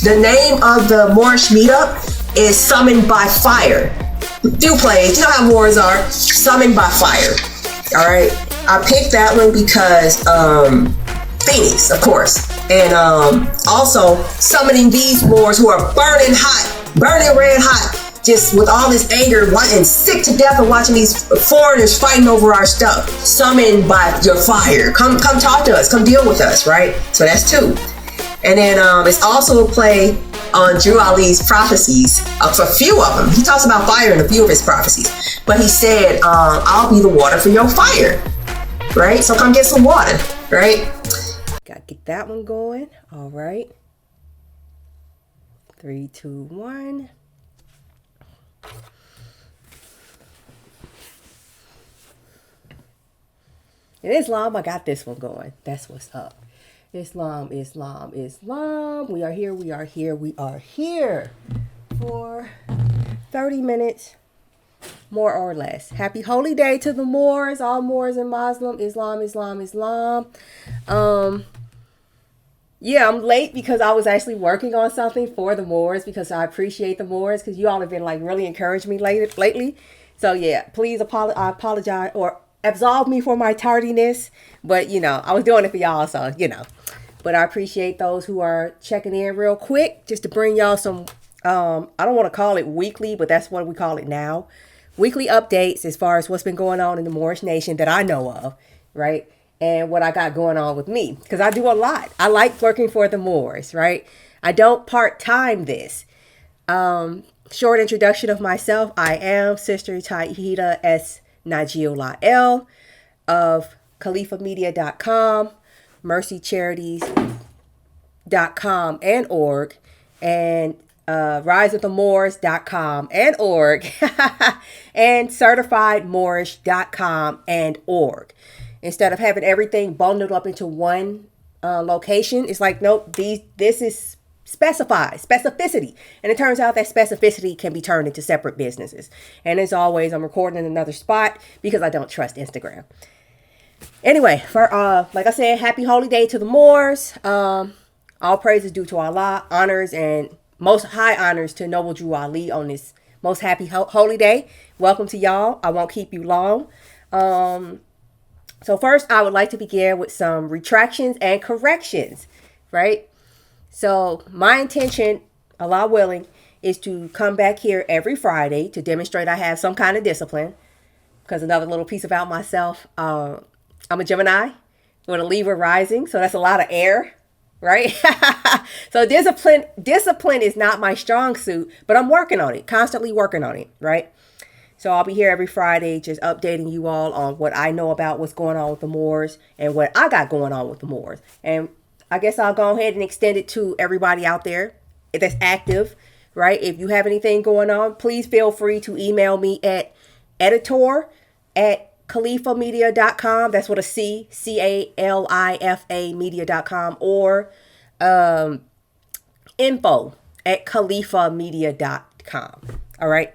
The name of the Moorish Meetup is Summoned by Fire. Do plays, you know how Moors are, Summoned by Fire. All right, I picked that one because Phoenix, of course, and also summoning these Moors who are burning red hot, just with all this anger, and sick to death of watching these foreigners fighting over our stuff. Summoned by your fire. Come talk to us. Come deal with us, right? So that's 2. And then it's also a play on Drew Ali's prophecies, for a few of them. He talks about fire in a few of his prophecies. But he said, I'll be the water for your fire, right? So come get some water, right? Gotta get that one going. All right. 3, 2, 1. In Islam, I got this one going. That's what's up. Islam. We are here for 30 minutes, more or less. Happy holy day to the Moors, all Moors and Muslim, Islam. Yeah, I'm late because I was actually working on something for the Moors, because I appreciate the Moors, because you all have been like really encouraging me lately. So yeah, please I apologize or absolve me for my tardiness, but I was doing it for y'all, so but I appreciate those who are checking in real quick, just to bring y'all some I don't want to call it weekly, but that's what we call it now, weekly updates as far as what's been going on in the Moorish nation that I know of, right? And what I got going on with me, because I do a lot. I like working for the Moors, right? I don't part-time this. Short introduction of myself. I am Sister Tahida S. Najiola L of CalifaMedia.com, mrcicharities.com and org, and riseofthemoors.com and org, and certifiedmoorish.com and org. Instead of having everything bundled up into one location, it's like, nope, this is specificity. And it turns out that specificity can be turned into separate businesses. And as always, I'm recording in another spot because I don't trust Instagram. Anyway, for like I said, happy holy day to the Moors. All praise is due to Allah. Honors and most high honors to Noble Drew Ali on this most happy holy day. Welcome to y'all. I won't keep you long. So first, I would like to begin with some retractions and corrections, right? So my intention, Allah willing, is to come back here every Friday to demonstrate I have some kind of discipline. Because another little piece about myself, I'm a Gemini with a Libra rising, so that's a lot of air, right? So discipline is not my strong suit, but I'm working on it, constantly working on it, right? So I'll be here every Friday just updating you all on what I know about what's going on with the Moors and what I got going on with the Moors. And I guess I'll go ahead and extend it to everybody out there that's active, right? If you have anything going on, please feel free to email me at editor@califamedia.com. That's with a C, CALIFA media.com, or info@califamedia.com. All right.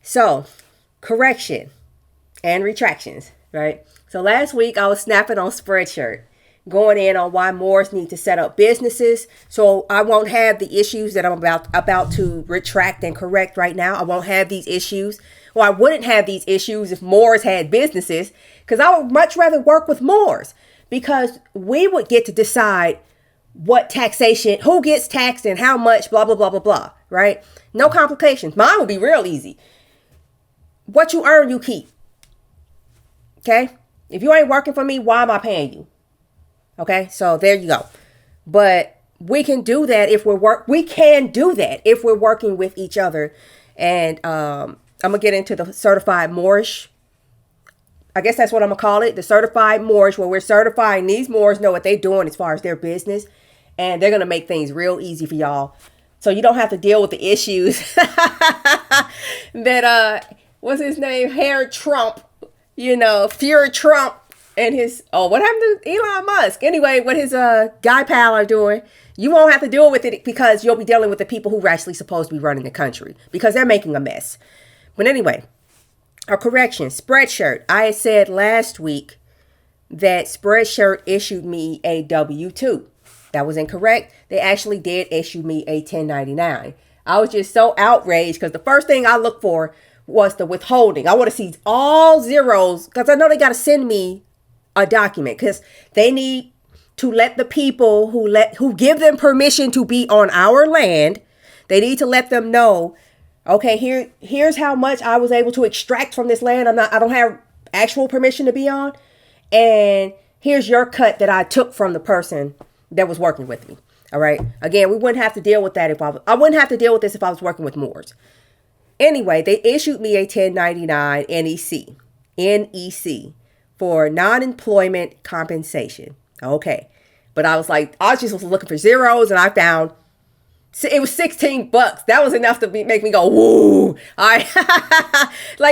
So, correction and retractions, right? So last week I was snapping on Spreadshirt, going in on why Moors need to set up businesses. So I won't have the issues that I'm about to retract and correct right now. I won't have these issues. Well, I wouldn't have these issues if Moors had businesses, because I would much rather work with Moors, because we would get to decide what taxation, who gets taxed and how much, blah, blah, blah, blah, blah, right? No complications. Mine would be real easy. What you earn, you keep. Okay? If you ain't working for me, why am I paying you? Okay? So there you go. But we can do that if we're working with each other. And I'm gonna get into the Certified Moorish. I guess that's what I'm gonna call it, the Certified Moorish, where we're certifying these Moors know what they're doing as far as their business, and they're gonna make things real easy for y'all, so you don't have to deal with the issues that what's his name? Hair Trump, Fury Trump and his, what happened to Elon Musk? Anyway, what his guy pal are doing, you won't have to deal with it, because you'll be dealing with the people who are actually supposed to be running the country, because they're making a mess. But anyway, a correction, Spreadshirt. I had said last week that Spreadshirt issued me a W-2. That was incorrect. They actually did issue me a 1099. I was just so outraged because the first thing I looked for was the withholding. I want to see all zeros because I know they got to send me a document because they need to let the people who give them permission to be on our land, they need to let them know, okay, here's how much I was able to extract from this land. I don't have actual permission to be on. And here's your cut that I took from the person that was working with me. All right. Again, we wouldn't have to deal with that I wouldn't have to deal with this if I was working with Moors. Anyway, they issued me a 1099 NEC for non-employment compensation. Okay. But I was just looking for zeros and I found it was $16. That was enough to make me go, woo. Like,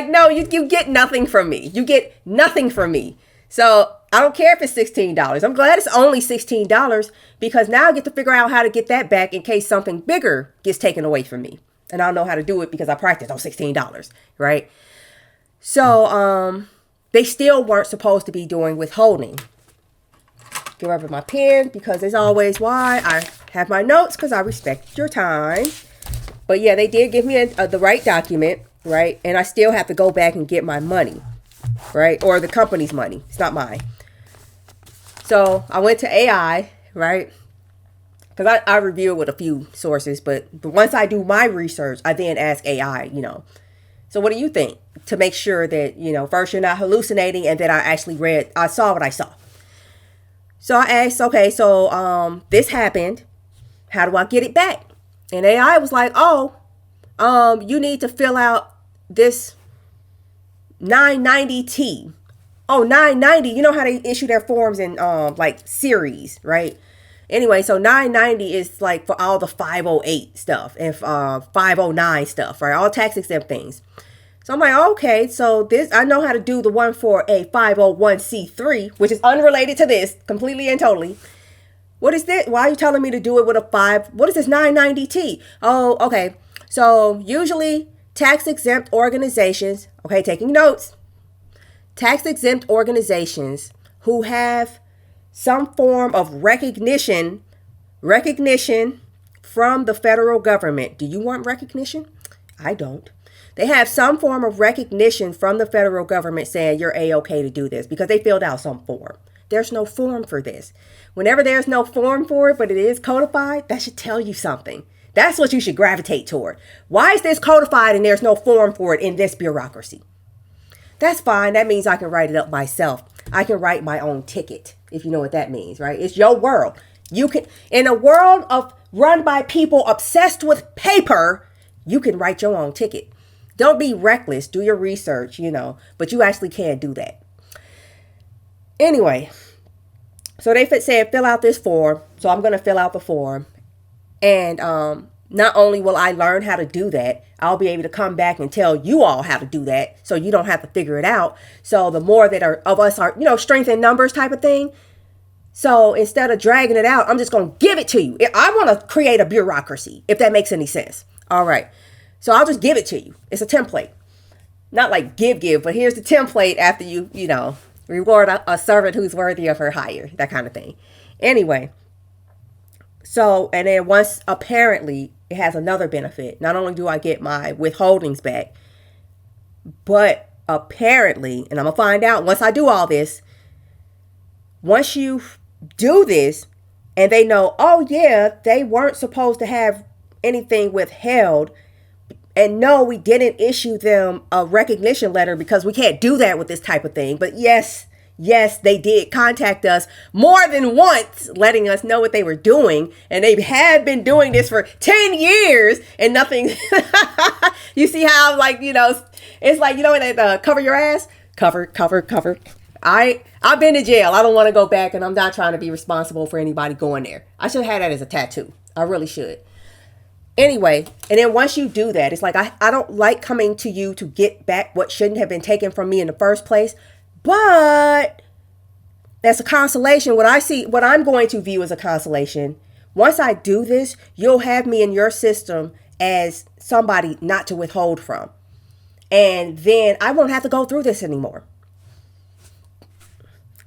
no, you get nothing from me. You get nothing from me. So I don't care if it's $16. I'm glad it's only $16 because now I get to figure out how to get that back in case something bigger gets taken away from me. And I don't know how to do it because I practiced on $16, right? So they still weren't supposed to be doing withholding. Get rid of my pen because it's always why I have my notes because I respect your time. But yeah, they did give me the right document, right? And I still have to go back and get my money, right? Or the company's money. It's not mine. So I went to AI, right? Because I review it with a few sources, but once I do my research, I then ask AI, so what do you think? To make sure that, first you're not hallucinating and that I saw what I saw. So I asked, okay, so this happened. How do I get it back? And AI was like, you need to fill out this 990T. Oh, 990. You know how they issue their forms in like series, right? Anyway, so 990 is like for all the 508 stuff and 509 stuff, right? All tax exempt things. So I'm like, okay, so I know how to do the one for a 501c3, which is unrelated to this completely and totally. What is this? Why are you telling me to do it with what is this 990T? Oh, okay. So usually tax exempt organizations, okay, taking notes, tax exempt organizations who have some form of recognition from the federal government. Do you want recognition? I don't. They have some form of recognition from the federal government saying you're A-okay to do this because they filled out some form. There's no form for this. Whenever there's no form for it, but it is codified, that should tell you something. That's what you should gravitate toward. Why is this codified and there's no form for it in this bureaucracy? That's fine. That means I can write it up myself. I can write my own ticket, if you know what that means, right? It's your world. You can, in a world run by people obsessed with paper, you can write your own ticket. Don't be reckless. Do your research, but you actually can do that. Anyway, so they said fill out this form. So I'm going to fill out the form. And not only will I learn how to do that, I'll be able to come back and tell you all how to do that so you don't have to figure it out. So the more that of us are, strength in numbers type of thing. So instead of dragging it out, I'm just going to give it to you. I want to create a bureaucracy, if that makes any sense. All right. So I'll just give it to you. It's a template. Not like give, but here's the template after you, reward a servant who's worthy of her hire, that kind of thing. Anyway, so, and then once apparently it has another benefit. Not only do I get my withholdings back, but apparently, and I'm going to find out once I do all this, once you do this and they know, oh yeah, they weren't supposed to have anything withheld. And no, we didn't issue them a recognition letter because we can't do that with this type of thing. But yes, they did contact us more than once, letting us know what they were doing. And they had been doing this for 10 years and nothing. You see how, it's like, when they cover your ass, cover. I've been to jail. I don't want to go back and I'm not trying to be responsible for anybody going there. I should have had that as a tattoo. I really should. Anyway, and then once you do that, it's like, I don't like coming to you to get back what shouldn't have been taken from me in the first place. But that's a consolation. What I'm going to view as a consolation, once I do this, you'll have me in your system as somebody not to withhold from. And then I won't have to go through this anymore.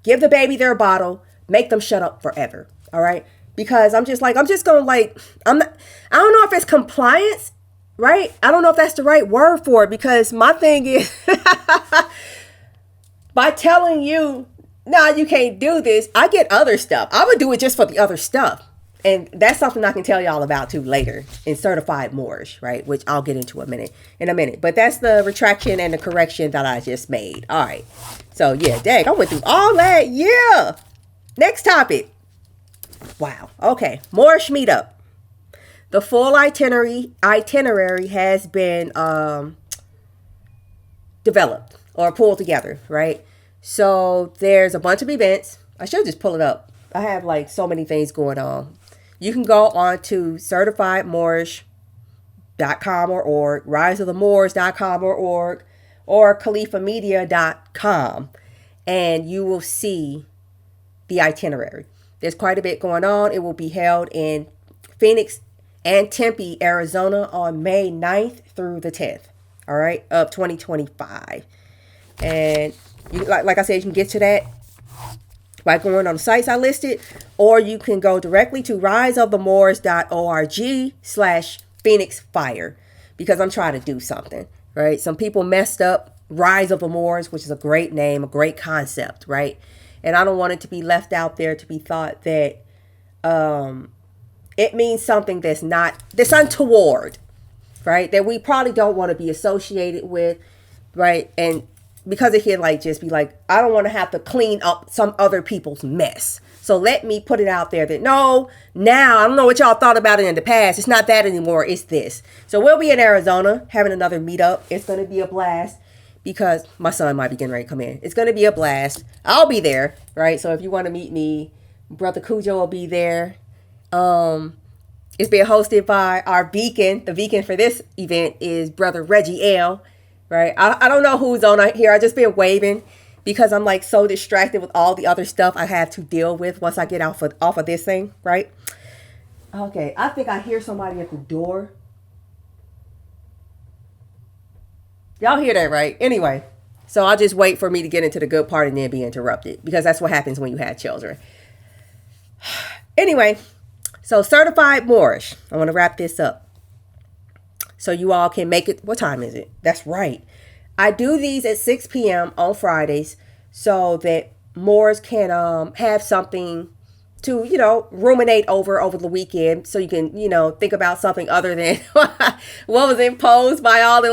Give the baby their bottle, make them shut up forever. All right. because I'm just going to like, I don't know if it's compliance, right? I don't know if that's the right word for it, because my thing is by telling you, nah, you can't do this, I get other stuff. I would do it just for the other stuff. And that's something I can tell y'all about too later in Certified Moorish, right? Which I'll get into in a minute. But that's the retraction and the correction that I just made. All right. So yeah, dang, I went through all that. Yeah. Next topic. Wow. Okay. Moorish Meetup. The full itinerary has been developed or pulled together, right? So there's a bunch of events. I should just pull it up. I have like so many things going on. You can go on to certifiedmoorish.com or org, riseofthemoors.com or org, or califamedia.com, and you will see the itinerary. There's quite a bit going on. It will be held in Phoenix and Tempe, Arizona on May 9th through the 10th, all right, of 2025. And you, like I said, you can get to that by going on the sites I listed, or you can go directly to riseofthemoors.org/Phoenix Fire, because I'm trying to do something, right? Some people messed up Rise of the Moors, which is a great name, a great concept, right? And I don't want it to be left out there to be thought that it means something that's untoward, right? That we probably don't want to be associated with, right? And because it can like just be like, I don't want to have to clean up some other people's mess. So let me put it out there that no, now I don't know what y'all thought about it in the past. It's not that anymore. It's this. So we'll be in Arizona having another meetup. It's going to be a blast because my son might be getting ready to come in. It's going to be a blast. I'll be there, right? So if you want to meet me, Brother Cujo will be there. It's being hosted by our beacon. The beacon for this event is Brother Reggie L. Right. I don't know who's on here. I just been waving because I'm like so distracted with all the other stuff I have to deal with once I get off of this thing. Right. Okay. I think I hear somebody at the door. Y'all hear that, right? Anyway, so I'll just wait for me to get into the good part and then be interrupted, because that's what happens when you have children. Anyway, so Certified Moorish. I want to wrap this up so you all can make it. What time is it? That's right. I do these at 6 p.m. on Fridays so that Moors can have something to, ruminate over the weekend, so you can, think about something other than what was imposed by all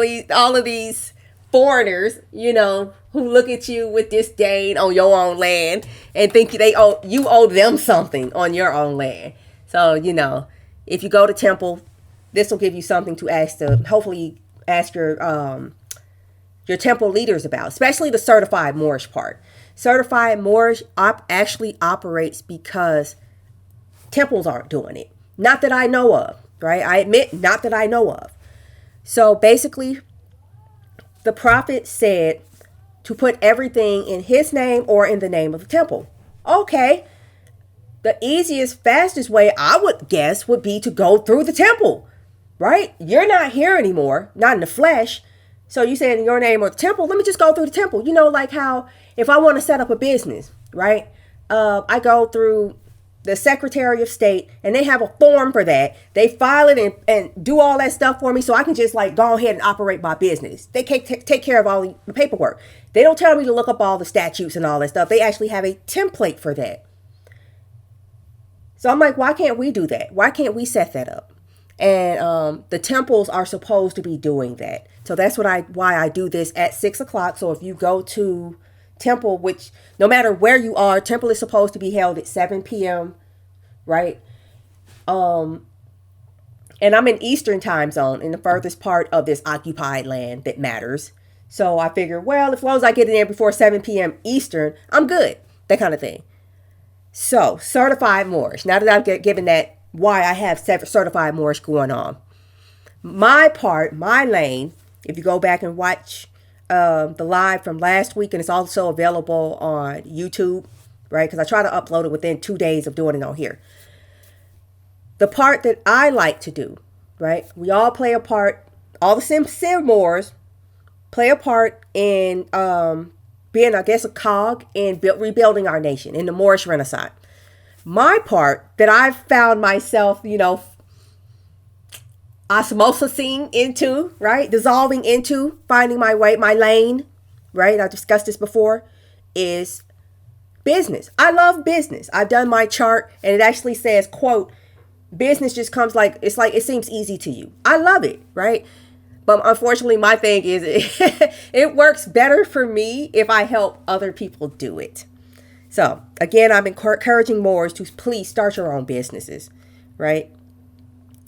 of these foreigners, who look at you with disdain on your own land and think you owe them something on your own land. So, if you go to temple, this will give you something to hopefully ask your temple leaders about, especially the Certified Moorish part. Certified Moorish actually operates because temples aren't doing it. Not that I know of, right? I admit, not that I know of. So basically, the prophet said to put everything in his name or in the name of the temple. Okay. The easiest, fastest way I would guess would be to go through the temple. Right? You're not here anymore, not in the flesh. So you say in your name or the temple, let me just go through the temple. Like how if I want to set up a business, right? I go through the Secretary of State and they have a form for that. They file it and do all that stuff for me so I can just like go ahead and operate my business. They take care of all the paperwork. They don't tell me to look up all the statutes and all that stuff. They actually have a template for that. So I'm like, why can't we do that? Why can't we set that up? And the temples are supposed to be doing that. So that's why I do this at 6 o'clock. So if you go to temple, which no matter where you are, temple is supposed to be held at 7 p.m. Right? And I'm in Eastern time zone, in the furthest part of this occupied land that matters. So I figure, well, as long as I get in there before 7 p.m. Eastern, I'm good. That kind of thing. So Certified Moorish. Now that I've given that why I have Certified Moorish going on. My lane, if you go back and watch the live from last week, and it's also available on YouTube, right? Because I try to upload it within 2 days of doing it on here. The part that I like to do, right? We all play a part, all the sincere Moors play a part in being, I guess, a cog in rebuilding our nation in the Moorish Renaissance. my part that I've found myself, osmosising into, right? Dissolving into, finding my way, my lane, right? I've discussed this before, is business. I love business. I've done my chart and it actually says, quote, business just comes like it seems easy to you. I love it, right? But unfortunately, my thing is it works better for me if I help other people do it. So again, I'm encouraging Moors to please start your own businesses, right?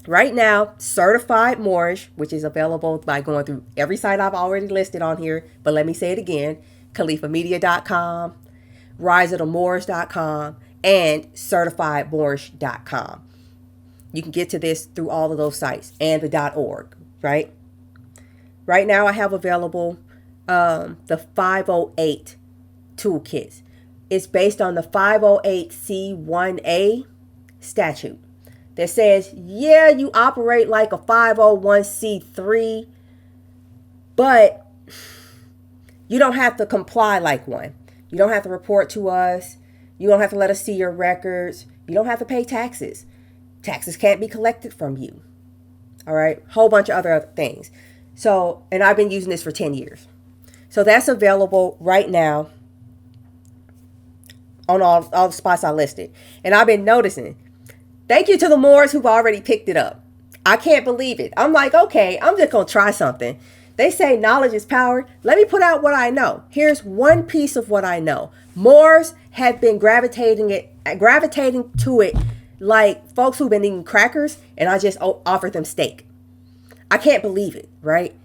Right now, Certified Moorish, which is available by going through every site I've already listed on here, but let me say it again, CalifaMedia.com, riseofthemoors.com, and CertifiedMoorish.com. You can get to this through all of those sites and the .org, right? Right now I have available the 508 toolkits. It's based on the 508C1A statute that says, yeah, you operate like a 501c3, but you don't have to comply like one. You don't have to report to us. You don't have to let us see your records. You don't have to pay taxes. Taxes can't be collected from you. All right. Whole bunch of other things. So, and I've been using this for 10 years. So that's available right now on all the spots I listed. And I've been noticing, thank you to the Moors who've already picked it up. I can't believe it. I'm like, okay, I'm just going to try something. They say knowledge is power. Let me put out what I know. Here's one piece of what I know. Moors have been gravitating to it like folks who've been eating crackers and I just offered them steak. I can't believe it, right?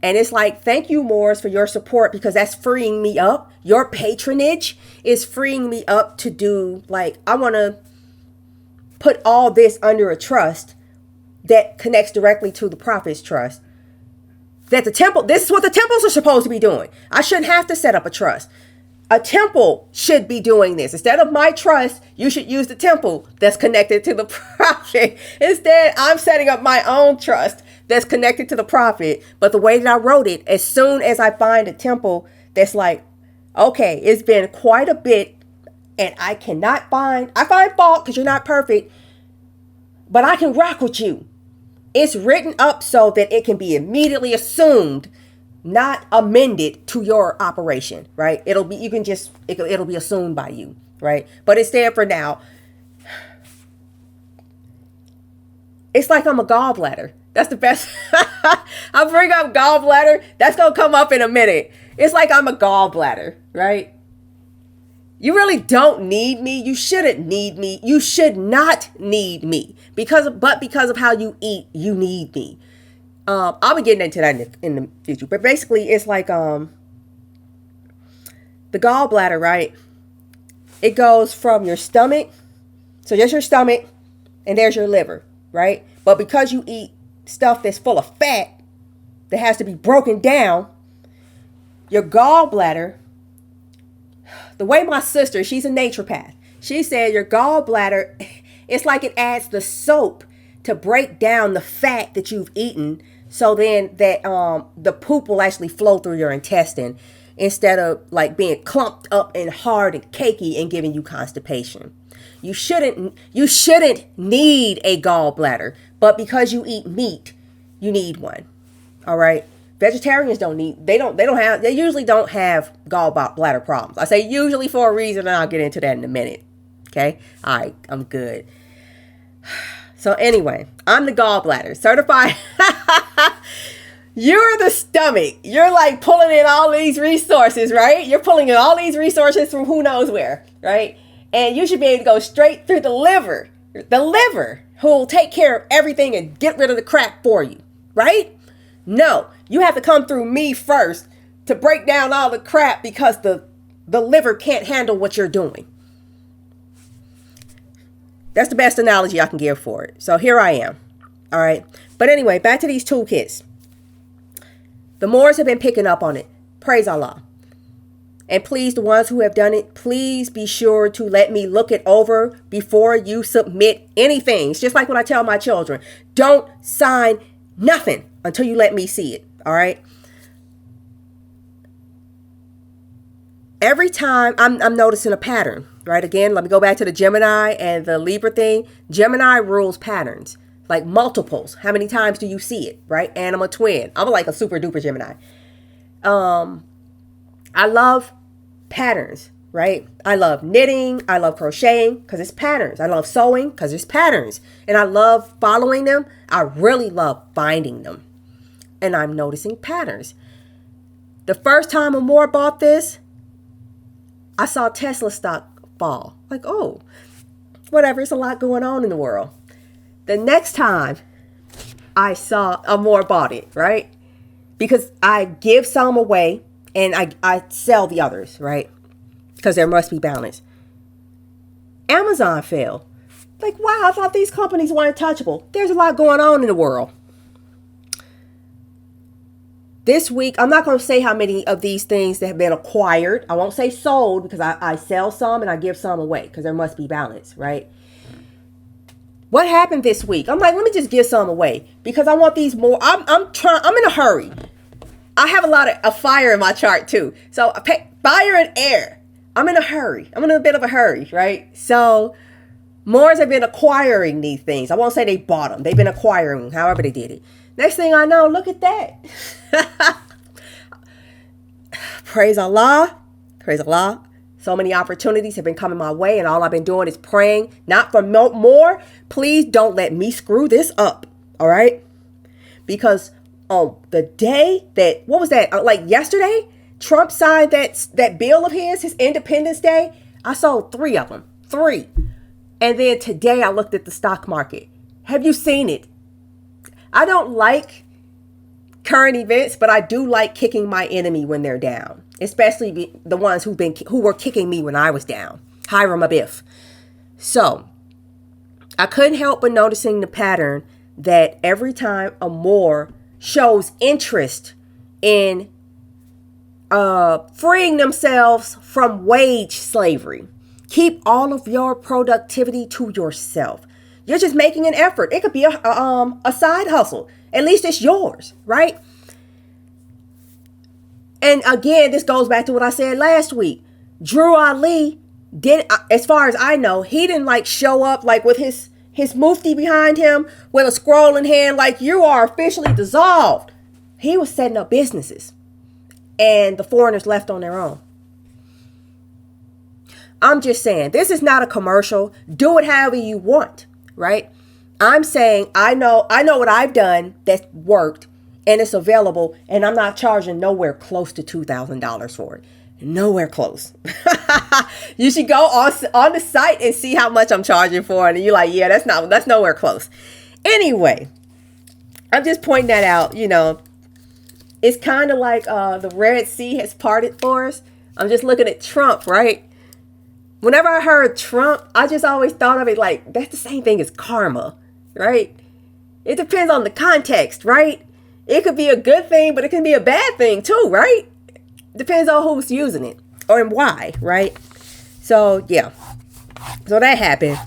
And it's like, thank you, Moors, for your support, because that's freeing me up. Your patronage is freeing me up to do, like, I want to put all this under a trust that connects directly to the Prophet's trust. That the temple, this is what the temples are supposed to be doing. I shouldn't have to set up a trust. A temple should be doing this. Instead of my trust, you should use the temple that's connected to the Prophet. Instead, I'm setting up my own trust that's connected to the Prophet. But the way that I wrote it, as soon as I find a temple that's like, okay, it's been quite a bit and I find fault because you're not perfect, but I can rock with you. It's written up so that it can be immediately assumed, not amended to your operation, right? It'll be assumed by you, right? But instead for now, it's like I'm a gallbladder. That's the best. I'll bring up gallbladder. That's going to come up in a minute. It's like I'm a gallbladder, right? You really don't need me. You shouldn't need me. You should not need me because of how you eat, you need me. I'll be getting into that in the future, but basically it's like, the gallbladder, right? It goes from your stomach. So there's your stomach and there's your liver, right? But because you eat stuff that's full of fat that has to be broken down, your gallbladder, the way my sister, she's a naturopath, she said your gallbladder, it's like it adds the soap to break down the fat that you've eaten, so then that the poop will actually flow through your intestine instead of like being clumped up and hard and cakey and giving you constipation. You shouldn't need a gallbladder, but because you eat meat, you need one. All right. Vegetarians they usually don't have gallbladder problems. I say usually for a reason, and I'll get into that in a minute. Okay. All right. I'm good. So anyway, I'm the gallbladder certified. You're the stomach. You're like pulling in all these resources, right? You're pulling in all these resources from who knows where, right? And you should be able to go straight through the liver who will take care of everything and get rid of the crap for you, right? No, you have to come through me first to break down all the crap because the liver can't handle what you're doing. That's the best analogy I can give for it. So here I am. All right. But anyway, back to these toolkits. The Moors have been picking up on it. Praise Allah. And please, the ones who have done it, please be sure to let me look it over before you submit anything. It's just like when I tell my children, don't sign nothing until you let me see it. All right. Every time I'm noticing a pattern, right? Again, let me go back to the Gemini and the Libra thing. Gemini rules patterns, like multiples. How many times do you see it, right? And I'm a twin. I'm like a super duper Gemini. I love patterns, right? I love knitting. I love crocheting because it's patterns. I love sewing because it's patterns. And I love following them. I really love finding them. And I'm noticing patterns. The first time Amor bought this, I saw Tesla stock fall. Like, oh, whatever. It's a lot going on in the world. The next time I saw Amor bought it, right? Because I give some away and I sell the others, right? Because there must be balance. Amazon fell. Like, wow, I thought these companies weren't touchable. There's a lot going on in the world. This week, I'm not going to say how many of these things that have been acquired. I won't say sold because I sell some and I give some away because there must be balance, right? What happened this week? I'm like, let me just give some away because I want these more. I'm in a hurry. I have a lot of fire in my chart too. So fire and air. I'm in a hurry. I'm in a bit of a hurry, right? So Moors have been acquiring these things. I won't say they bought them. They've been acquiring them, however they did it. Next thing I know, look at that. Praise Allah. Praise Allah. So many opportunities have been coming my way, and all I've been doing is praying, not for more. Please don't let me screw this up. All right? Because on the day that, what was that? Like yesterday, Trump signed that bill of his Independence Day. I sold 3 of them. 3. And then today I looked at the stock market. Have you seen it? I don't like current events, but I do like kicking my enemy when they're down, especially the ones who were kicking me when I was down. Hiram Abiff. So I couldn't help but noticing the pattern that every time a Moor shows interest in freeing themselves from wage slavery, keep all of your productivity to yourself. You're just making an effort. It could be a side hustle. At least it's yours, right? And again, this goes back to what I said last week. Drew Ali did, as far as I know, he didn't like show up like with his mufti behind him with a scroll in hand like you are officially dissolved. He was setting up businesses and the foreigners left on their own. I'm just saying, this is not a commercial. Do it however you want. Right? I'm saying I know what I've done that worked and it's available and I'm not charging nowhere close to $2,000 for it. Nowhere close. You should go on the site and see how much I'm charging for it. And you're like, yeah, that's nowhere close. Anyway, I'm just pointing that out. You know, it's kind of like the Red Sea has parted for us. I'm just looking at Trump, right? Whenever I heard Trump, I just always thought of it like, that's the same thing as karma, right? It depends on the context, right? It could be a good thing, but it can be a bad thing too, right? Depends on who's using it or and why, right? So, yeah. So that happened.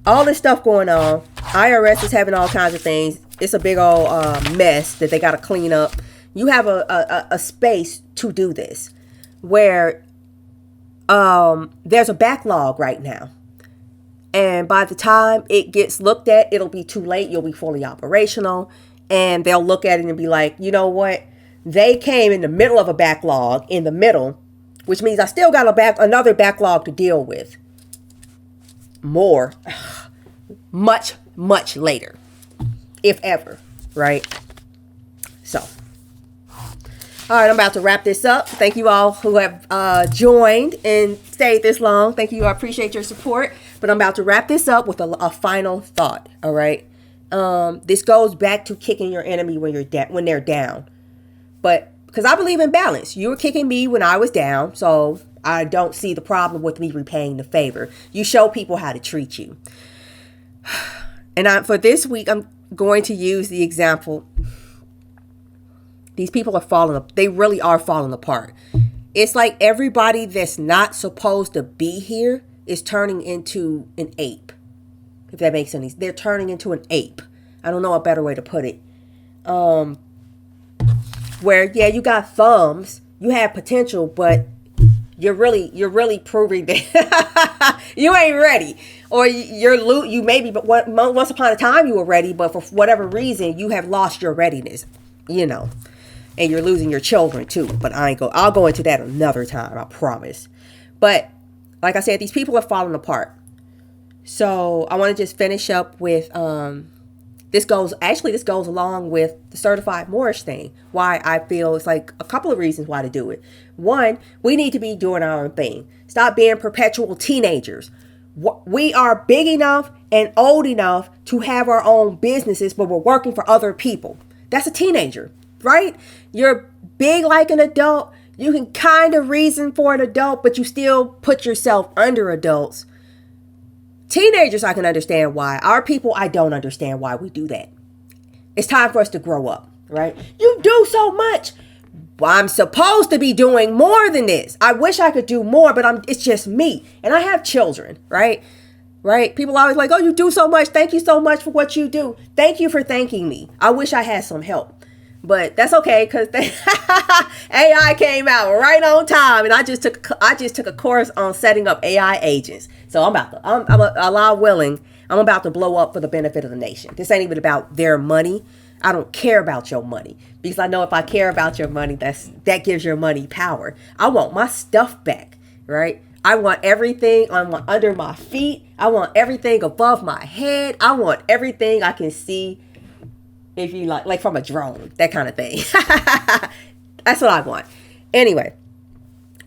All this stuff going on. IRS is having all kinds of things. It's a big old mess that they got to clean up. You have a space to do this where there's a backlog right now. And by the time it gets looked at, it'll be too late. You'll be fully operational. And they'll look at it and be like, you know what? They came in the middle of a backlog in the middle, which means I still got another backlog to deal with. More, much, much later, if ever, right? So, all right, I'm about to wrap this up. Thank you all who have joined and stayed this long. Thank you. I appreciate your support. But I'm about to wrap this up with a final thought. All right. This goes back to kicking your enemy when they're down. But because I believe in balance, you were kicking me when I was down. So I don't see the problem with me repaying the favor. You show people how to treat you. And for this week, I'm going to use the example. These people are falling up. They really are falling apart. It's like everybody that's not supposed to be here is turning into an ape. If that makes any sense. They're turning into an ape. I don't know a better way to put it. Where, yeah, you got thumbs. You have potential, but you're really proving that you ain't ready, or you maybe, but once upon a time you were ready, but for whatever reason you have lost your readiness, you know, and you're losing your children too. But I'll go into that another time, I promise. But like I said, these people are falling apart. So I want to just finish up with this goes along with the Certified Moorish thing. Why I feel it's like a couple of reasons why to do it. One, we need to be doing our own thing. Stop being perpetual teenagers. We are big enough and old enough to have our own businesses, but we're working for other people. That's a teenager, right? You're big like an adult. You can kind of reason for an adult, but you still put yourself under adults. Teenagers, I can understand why. Our people, I don't understand why we do that. It's time for us to grow up, right? You do so much. Well, I'm supposed to be doing more than this. I wish I could do more, but it's just me. And I have children, right? Right? People always like, oh, you do so much. Thank you so much for what you do. Thank you for thanking me. I wish I had some help. But that's okay, because AI came out right on time, and I just took a course on setting up AI agents. So I'm about to blow up for the benefit of the nation. This ain't even about their money. I don't care about your money, because I know if I care about your money, that gives your money power. I want my stuff back, right? I want everything under my feet. I want everything above my head. I want everything I can see. If you like from a drone, that kind of thing. That's what I want. Anyway,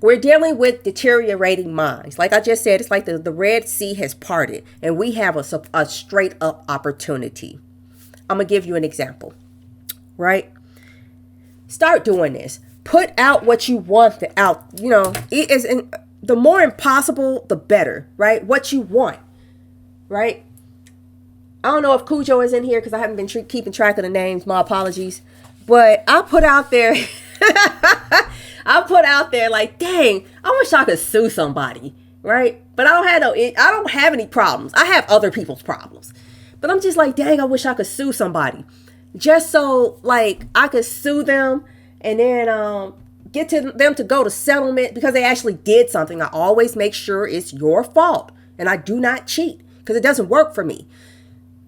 we're dealing with deteriorating minds. Like I just said, it's like the Red Sea has parted, and we have a straight up opportunity. I'm going to give you an example, right? Start doing this. Put out what you want out. You know, the more impossible, the better, right? What you want, right? I don't know if Cujo is in here because I haven't been keeping track of the names. My apologies. But I put out there, like, dang, I wish I could sue somebody, right? But I don't have any problems. I have other people's problems. But I'm just like, dang, I wish I could sue somebody. Just so, like, I could sue them and then get to them to go to settlement because they actually did something. I always make sure it's your fault. And I do not cheat because it doesn't work for me.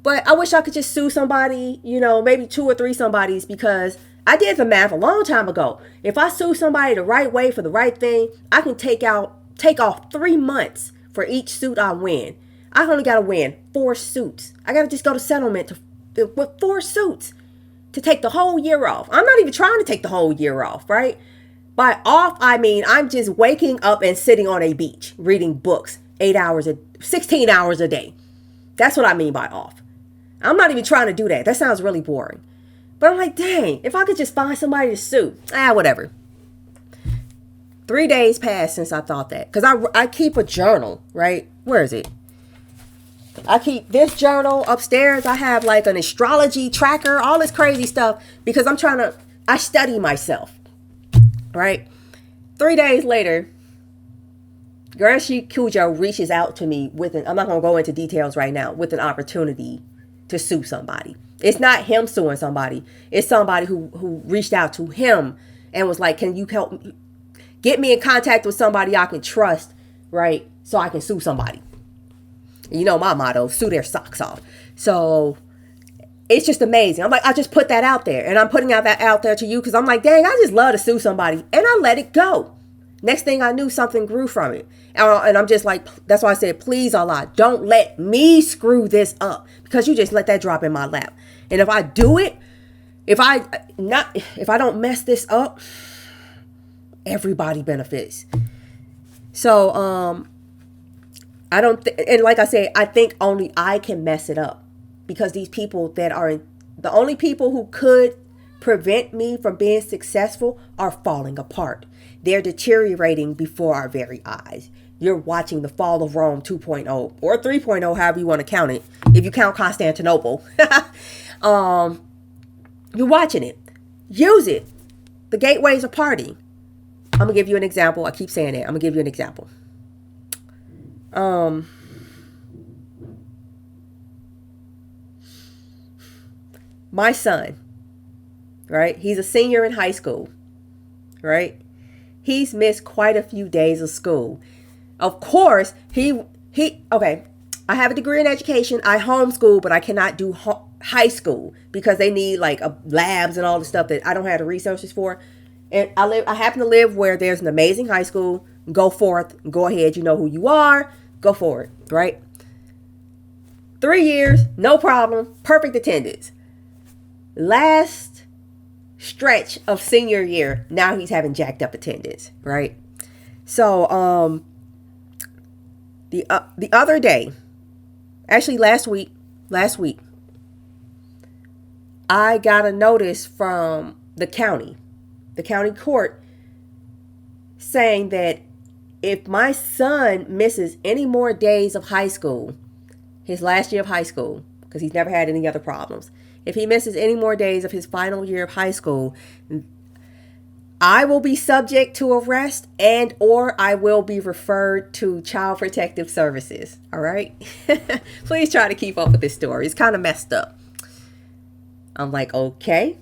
But I wish I could just sue somebody, you know, maybe 2 or 3 somebodies, because I did the math a long time ago. If I sue somebody the right way for the right thing, I can take off 3 months for each suit I win. I only got to win 4 suits. I got to just go to settlement with 4 suits to take the whole year off. I'm not even trying to take the whole year off, right? By off, I mean I'm just waking up and sitting on a beach reading books 16 hours a day. That's what I mean by off. I'm not even trying to do that. That sounds really boring. But I'm like, dang, if I could just find somebody to sue. Whatever. 3 days passed since I thought that. Because I keep a journal, right? Where is it? I keep this journal upstairs. I have like an astrology tracker, all this crazy stuff. Because I study myself. Right? 3 days later, Gracie Cujo reaches out to me I'm not going to go into details right now, with an opportunity to sue somebody. It's not him suing somebody. It's somebody who reached out to him and was like, can you help me? Get me in contact with somebody I can trust, right? So I can sue somebody. You know my motto, sue their socks off. So it's just amazing. I'm like, I just put that out there, and I'm putting that out there to you because I'm like, dang, I just love to sue somebody, and I let it go. Next thing I knew, something grew from it. And I'm just like, that's why I said, please, Allah, don't let me screw this up, because you just let that drop in my lap. And if I do it, if I don't mess this up, everybody benefits. So, and like I said, I think only I can mess it up, because these people the only people who could prevent me from being successful are falling apart. They're deteriorating before our very eyes. You're watching the fall of Rome 2.0 or 3.0, however you want to count it. If you count Constantinople, you're watching it. Use it. The gateways are partying. I'm gonna give you an example. I keep saying that. I'm gonna give you an example. My son, right? He's a senior in high school, right? He's missed quite a few days of school. Of course, okay, I have a degree in education. I homeschool, but I cannot do high school because they need like labs and all the stuff that I don't have the resources for. And I happen to live where there's an amazing high school. Go forth, go ahead. You know who you are. Go for it, right? 3 years, no problem, perfect attendance. Last stretch of senior year, now he's having jacked up attendance, right? So, the other day, actually last week, I got a notice from the county court, saying that if my son misses any more days of high school, his last year of high school, because he's never had any other problems, if he misses any more days of his final year of high school, I will be subject to arrest and or I will be referred to Child Protective Services. All right? Please try to keep up with this story. It's kind of messed up. I'm like, okay.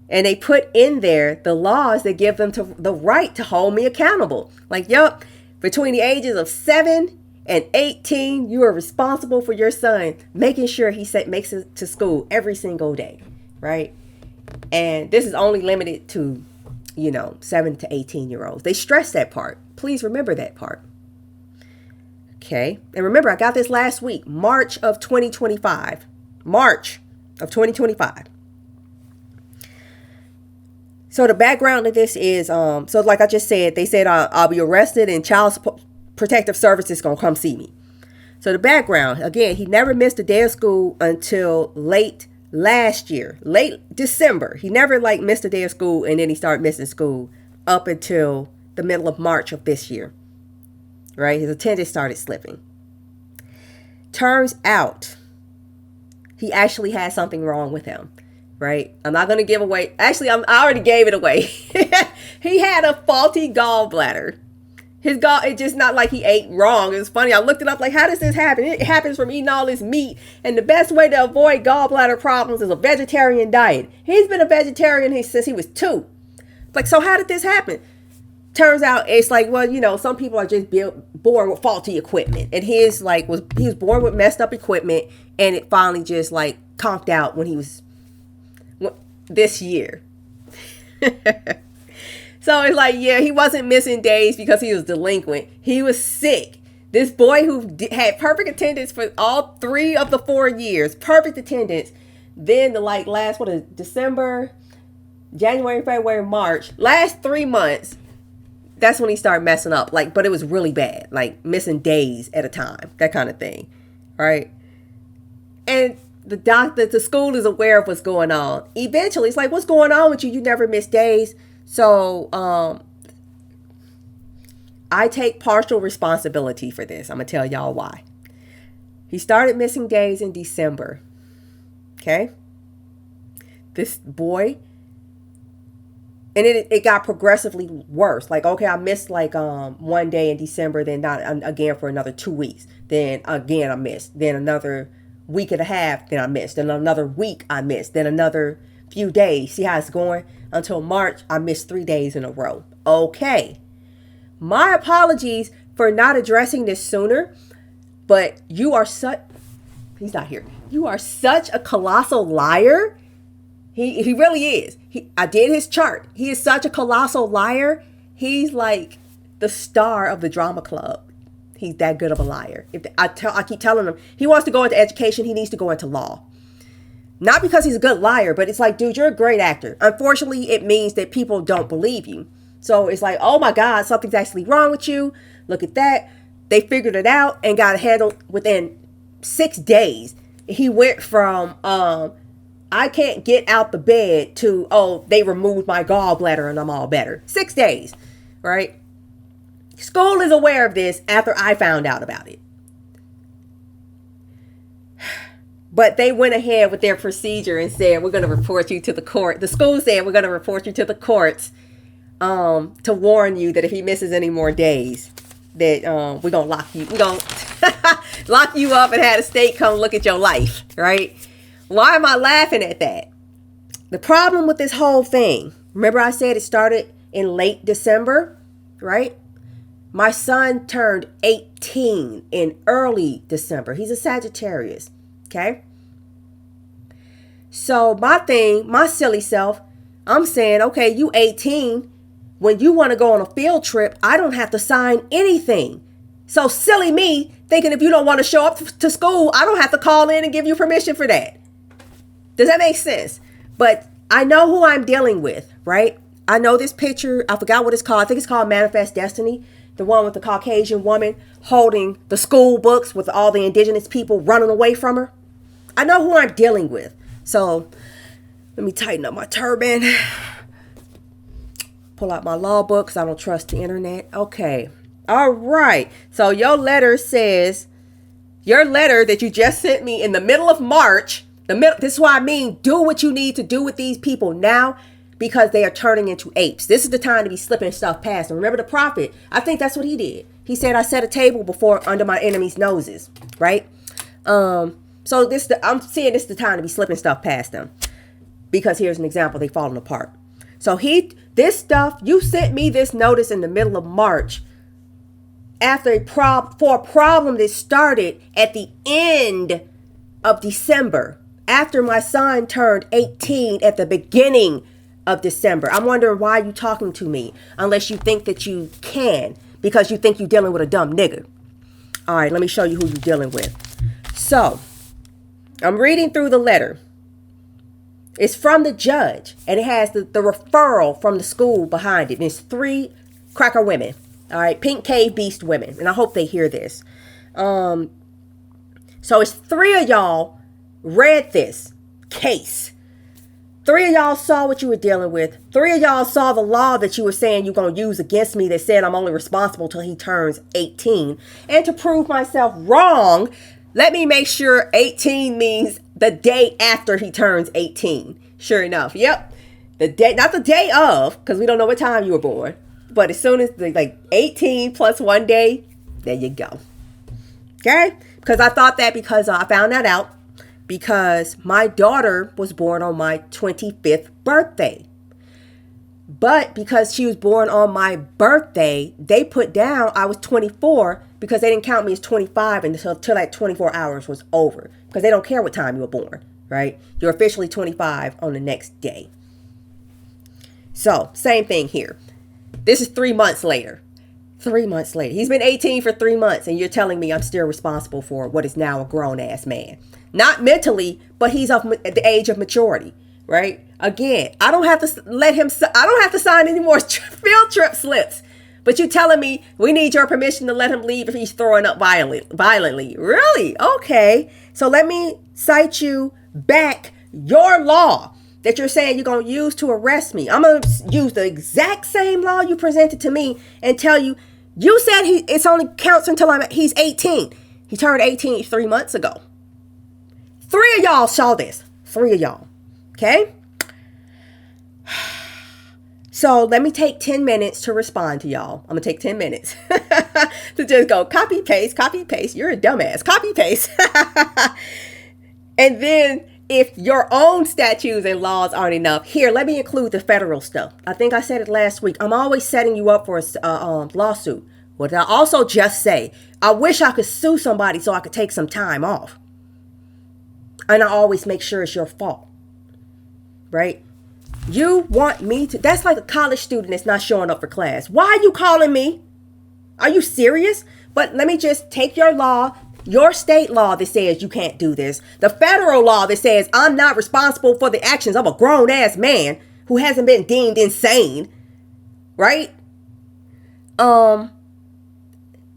And they put in there the laws that give them the right to hold me accountable. Like, yup, between the ages of 7 and 18, you are responsible for your son making sure he makes it to school every single day, right? And this is only limited to, 7 to 18-year-olds. They stress that part. Please remember that part. Okay. And remember, I got this last week, March of 2025. So the background of this is, so like I just said, they said I'll be arrested and Child Protective Services going to come see me. So the background, again, he never missed a day of school until late last year, late December. He never missed a day of school and then he started missing school up until the middle of March of this year, right? His attendance started slipping. Turns out he actually had something wrong with him. Right? I'm not going to give away. Actually, I already gave it away. He had a faulty gallbladder. It's just not like he ate wrong. It's funny. I looked it up. Like, how does this happen? It happens from eating all this meat. And the best way to avoid gallbladder problems is a vegetarian diet. He's been a vegetarian since he was 2. Like, so how did this happen? Turns out it's like, well, some people are just born with faulty equipment. And he was born with messed up equipment. And it finally just conked out when he was this year. So it's like, yeah, he wasn't missing days because he was delinquent. He was sick. This boy who had perfect attendance for all 3 of the 4 years, perfect attendance. Then the last, December, January, February, March, last 3 months, that's when he started messing up. But it was really bad, missing days at a time, that kind of thing, right? And the school is aware of what's going on. Eventually, it's like, what's going on with you? You never miss days. So, I take partial responsibility for this. I'm going to tell y'all why. He started missing days in December. Okay. This boy. And it got progressively worse. Okay, I missed 1 day in December, then not again for another 2 weeks. Then again, I missed. Then another week and a half, then I missed. Then another week I missed. Then another few days. See how it's going? Until March, I missed 3 days in a row. Okay. My apologies for not addressing this sooner, but you are he's not here. You are such a colossal liar. He really is. I did his chart. He is such a colossal liar. He's like the star of the drama club. He's that good of a liar. I keep telling him he wants to go into education, he needs to go into law. Not because he's a good liar, but it's like, dude, you're a great actor. Unfortunately, it means that people don't believe you. So it's like, oh my God, something's actually wrong with you. Look at that. They figured it out and got it handled within 6 days. He went from, I can't get out the bed to, oh, they removed my gallbladder and I'm all better. 6 days, right? School is aware of this after I found out about it. But they went ahead with their procedure and said, we're going to report you to the court. The school said, we're going to report you to the courts to warn you that if he misses any more days, that we're going to lock you. We're going to lock you up and have the state come look at your life, right? Why am I laughing at that? The problem with this whole thing, Remember I said it started in late December, right? My son turned 18 in early December. He's a Sagittarius, okay? So my silly self, I'm saying, okay, you 18. When you want to go on a field trip, I don't have to sign anything. So silly me thinking if you don't want to show up to school, I don't have to call in and give you permission for that. Does that make sense? But I know who I'm dealing with, right? I know this picture. I forgot what it's called. I think it's called Manifest Destiny. The one with the Caucasian woman holding the school books with all the indigenous people running away from her. I know who I'm dealing with. So let me tighten up my turban. Pull out my law book because I don't trust the internet. Okay. All right. So your letter says, your letter that you just sent me in the middle of March, this is why I mean, do what you need to do with these people now because they are turning into apes. This is the time to be slipping stuff past them. Remember the prophet? I think that's what he did. He said, I set a table before under my enemies' noses, right? So I'm seeing this is the time to be slipping stuff past them because here's an example. They falling apart. So this stuff, you sent me this notice in the middle of March after for a problem that started at the end of December, after my son turned 18 at the beginning of December. I'm wondering why you talking to me unless you think that you can because you think you're dealing with a dumb nigga. All right, let me show you who you're dealing with. So I'm reading through the letter. It's from the judge and it has the referral from the school behind it. And it's 3 cracker women. All right, pink cave beast women. And I hope they hear this. So it's 3 of y'all read this case. 3 of y'all saw what you were dealing with. 3 of y'all saw the law that you were saying you're going to use against me that said I'm only responsible till he turns 18. And to prove myself wrong, let me make sure 18 means the day after he turns 18. Sure enough. Yep. The day, not the day of, because we don't know what time you were born. But as soon as 18 plus 1 day, there you go. Okay? Because I thought that because I found that out because my daughter was born on my 25th birthday. But because she was born on my birthday, they put down I was 24 because they didn't count me as 25 until that 24 hours was over. Because they don't care what time you were born, right? You're officially 25 on the next day. So, same thing here. This is 3 months later. 3 months later. He's been 18 for 3 months and you're telling me I'm still responsible for what is now a grown-ass man. Not mentally, but he's at the age of maturity, right? Again, I don't have to sign any more field trip slips. But you're telling me we need your permission to let him leave if he's throwing up violently. Really? Okay. So let me cite you back your law that you're saying you're going to use to arrest me. I'm going to use the exact same law you presented to me and tell you, you said it's only counts until he's 18. He turned 18 3 months ago. 3 of y'all saw this. 3 of y'all. Okay? So let me take 10 minutes to respond to y'all. I'm going to take 10 minutes to just go copy, paste. You're a dumbass. Copy, paste. And then if your own statutes and laws aren't enough, here, let me include the federal stuff. I think I said it last week. I'm always setting you up for a lawsuit. What did I also just say? I wish I could sue somebody so I could take some time off. And I always make sure it's your fault. Right? You want me to, that's like a college student that's not showing up for class. Why are you calling me? Are you serious? But let me just take your law, your state law that says you can't do this. The federal law that says I'm not responsible for the actions of a grown ass man who hasn't been deemed insane. Right? And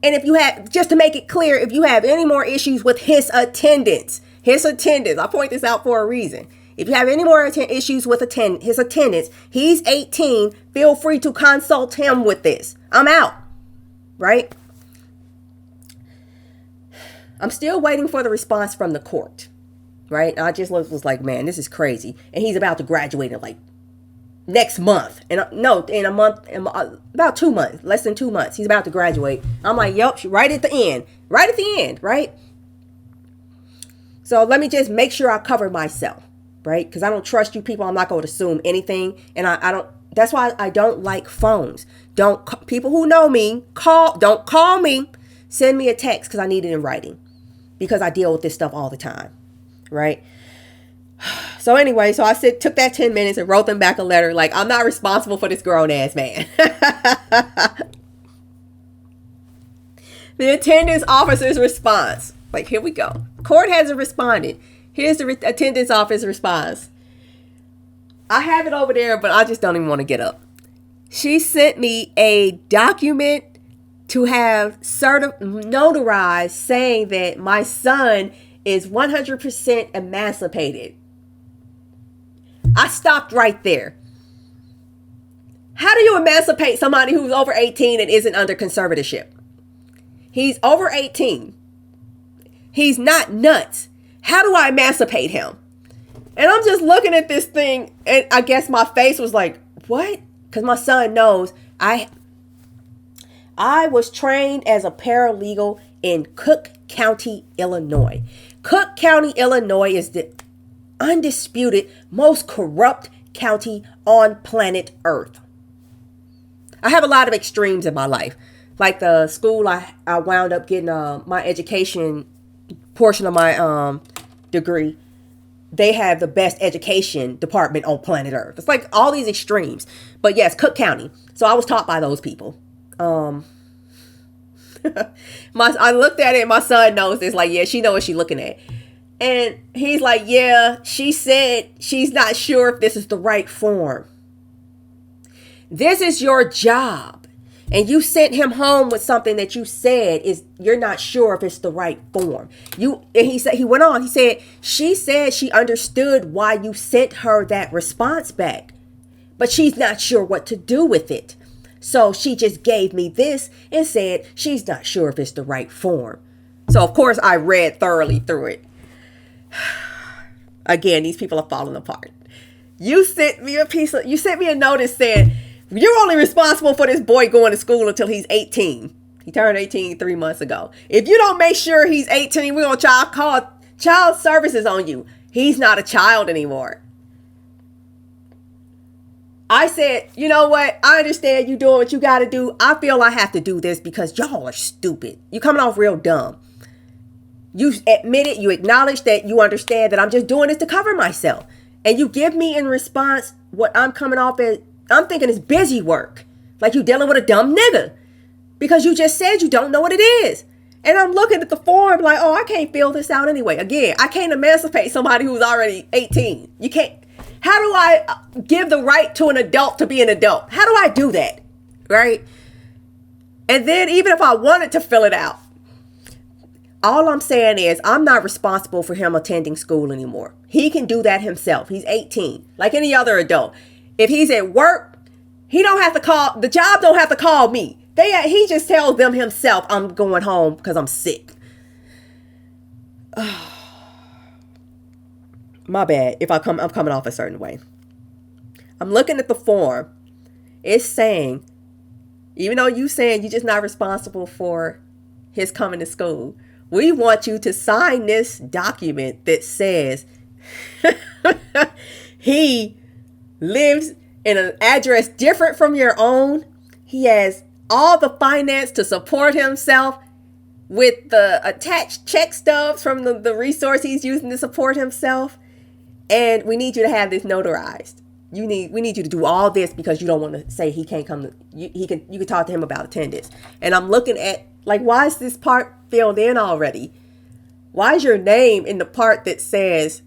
if you have, just to make it clear, if you have any more issues with his attendance, I point this out for a reason. If you have any more issues with his attendance, he's 18. Feel free to consult him with this. I'm out. Right? I'm still waiting for the response from the court. Right? I just was like, man, this is crazy. And he's about to graduate in next month. And in a month, about 2 months, less than 2 months. He's about to graduate. I'm like, yep, right at the end. Right? So let me just make sure I cover myself. Right? Because I don't trust you people. I'm not going to assume anything. And I don't, That's why I don't like phones. People who know me, don't call me. Send me a text because I need it in writing, because I deal with this stuff all the time, right? So anyway, so I took that 10 minutes and wrote them back a letter like, I'm not responsible for this grown ass man. The attendance officer's response. Like, here we go. Court hasn't responded. Here's the attendance officer's response. I have it over there, but I just don't even want to get up. She sent me a document to have notarized saying that my son is 100% emancipated. I stopped right there. How do you emancipate somebody who's over 18 and isn't under conservatorship? He's over 18. He's not nuts. How do I emancipate him? And I'm just looking at this thing, and I guess my face was like, what? Because my son knows I was trained as a paralegal in Cook County, Illinois. Cook County, Illinois is the undisputed most corrupt county on planet Earth. I have a lot of extremes in my life. Like the school I wound up getting my education portion of my degree. They have the best education department on planet Earth. It's like all these extremes. But yes, Cook County. So I was taught by those people. I looked at it and my son knows this. Like, yeah, she knows what she's looking at. And he's like, yeah, she said she's not sure if this is the right form. This is your job. And you sent him home with something that you said is you're not sure if it's the right form. He said she said she understood why you sent her that response back, but she's not sure what to do with it. So she just gave me this and said she's not sure if it's the right form. So of course I read thoroughly through it. Again, these people are falling apart. You sent me a notice saying, you're only responsible for this boy going to school until he's 18. He turned 18 3 months ago. If you don't make sure he's 18, we're going to call child services on you. He's not a child anymore. I said, you know what? I understand you doing what you got to do. I feel I have to do this because y'all are stupid. You coming off real dumb. You admit it. You acknowledge that you understand that I'm just doing this to cover myself. And you give me in response what I'm coming off as. I'm thinking it's busy work. Like you dealing with a dumb nigga. Because you just said you don't know what it is. And I'm looking at the form like, oh, I can't fill this out anyway. Again, I can't emancipate somebody who's already 18. You can't. How do I give the right to an adult to be an adult? How do I do that? Right? And then even if I wanted to fill it out, all I'm saying is I'm not responsible for him attending school anymore. He can do that himself. He's 18, like any other adult. If he's at work, he don't have to call, the job don't have to call me. He just tells them himself, I'm going home because I'm sick. My bad if I'm coming off a certain way. I'm looking at the form. It's saying, even though you saying you're just not responsible for his coming to school, we want you to sign this document that says he lives in an address different from your own. He has all the finance to support himself with the attached check stubs from the resource he's using to support himself. And we need you to have this notarized. We need you to do all this because you don't want to say he can't come. You can talk to him about attendance. And I'm looking at like, why is this part filled in already? Why is your name in the part that says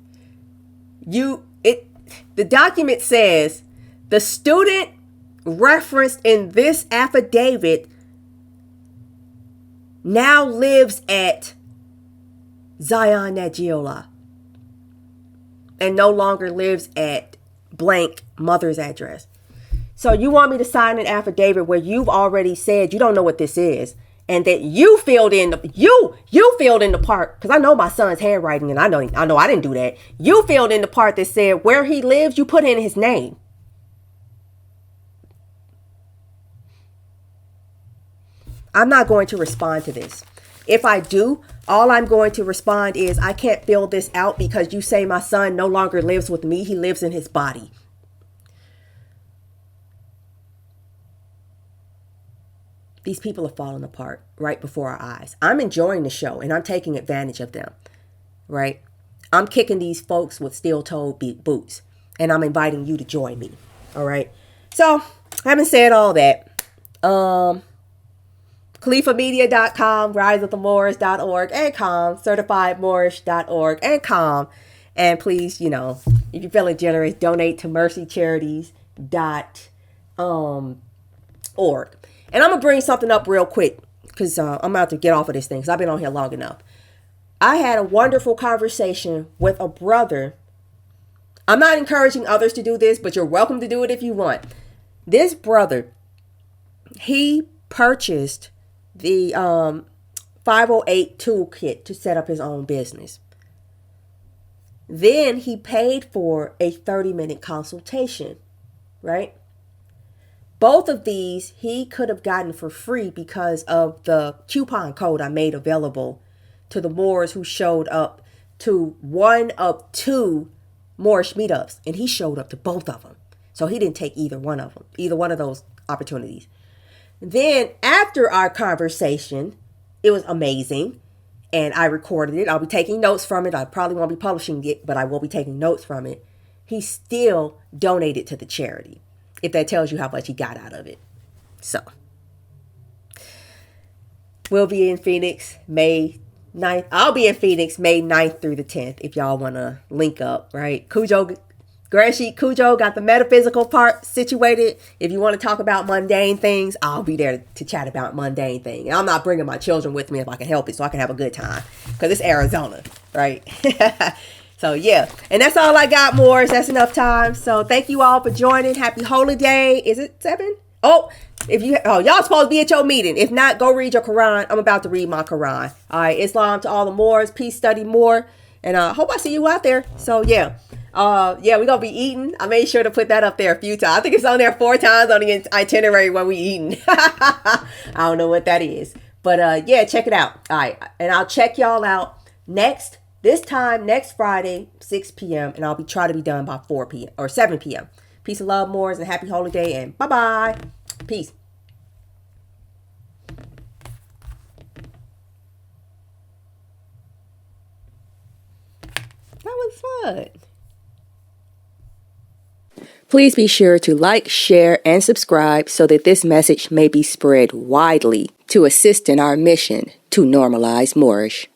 the document says the student referenced in this affidavit now lives at Zion Nagiola and no longer lives at blank mother's address. So you want me to sign an affidavit where you've already said you don't know what this is, and that you filled in the part, because I know my son's handwriting, and I know I didn't do that. You filled in the part that said where he lives, you put in his name. I'm not going to respond to this. If I do, all I'm going to respond is I can't fill this out because you say my son no longer lives with me. He lives in his body. these people are falling apart right before our eyes. I'm enjoying the show and I'm taking advantage of them, right? I'm kicking these folks with steel-toed boots and I'm inviting you to join me, all right? So, having said all that, CalifaMedia.com, riseofthemoors.org, and com, CertifiedMoorish.org, and com. And please, you know, if you're feeling generous, donate to mrcicharities.org. And I'm going to bring something up real quick because I'm about to get off of this thing because I've been on here long enough. I had a wonderful conversation with a brother. I'm not encouraging others to do this, but you're welcome to do it if you want. This brother, he purchased the 508 Toolkit to set up his own business. Then he paid for a 30-minute consultation, right? Both of these he could have gotten for free because of the coupon code I made available to the Moors who showed up to one of 2 Moorish meetups. And he showed up to both of them. So he didn't take either one of those opportunities. Then after our conversation, it was amazing. And I recorded it. I'll be taking notes from it. I probably won't be publishing it, but I will be taking notes from it. He still donated to the charity, if that tells you how much he got out of it. So, we'll be in Phoenix May 9th. I'll be in Phoenix May 9th through the 10th if y'all want to link up, right? Cujo got the metaphysical part situated. If you want to talk about mundane things, I'll be there to chat about mundane things. And I'm not bringing my children with me if I can help it so I can have a good time because it's Arizona, right? So, yeah. And that's all I got, Moors. That's enough time. So, thank you all for joining. Happy holiday. Is it 7? Oh, y'all supposed to be at your meeting. If not, go read your Quran. I'm about to read my Quran. All right. Islam to all the Moors. Peace, study more. And I hope I see you out there. So, yeah. We're going to be eating. I made sure to put that up there a few times. I think it's on there 4 times on the itinerary when we eating. I don't know what that is. But, yeah, check it out. All right. And I'll check y'all out next Friday, 6 p.m. And I'll try to be done by 4 p.m. or 7 p.m. Peace and love, Moors, and happy holiday. And bye-bye. Peace. That was fun. Please be sure to like, share, and subscribe so that this message may be spread widely to assist in our mission to normalize Moorish.